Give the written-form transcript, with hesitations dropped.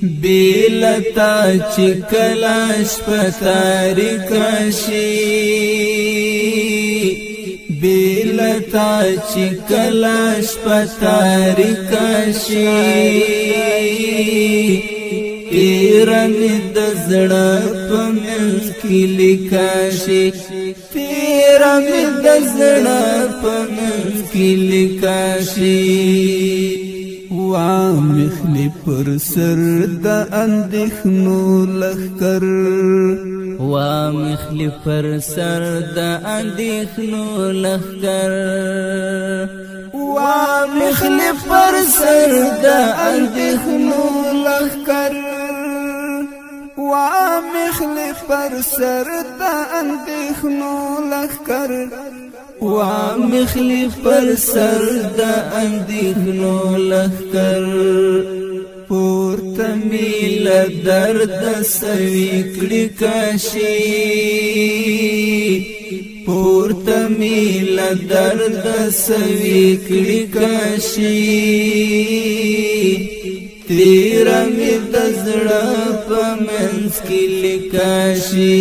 بیلتا چکلاش پتاریک شی بیلتا چکلاش پتاریک شی تیرمی دزڑا پمنز کی لکاشی تیرمی دزڑا پمنز کی لکاشی وامخلی پر سر د اندیخنو لخکر وامخلی پر سر د اندیخنو لخکر وامخلی پر سر د اندیخنو لخکر وامخلی پر سر د اندیخنو لخکر وامخلی پر سر د اندیخنو لخکر پورته میل درد سوي کړي کاشي پورته میل درد سوي کړي کاشي تیر می د زړه په منځ کې لیکاشي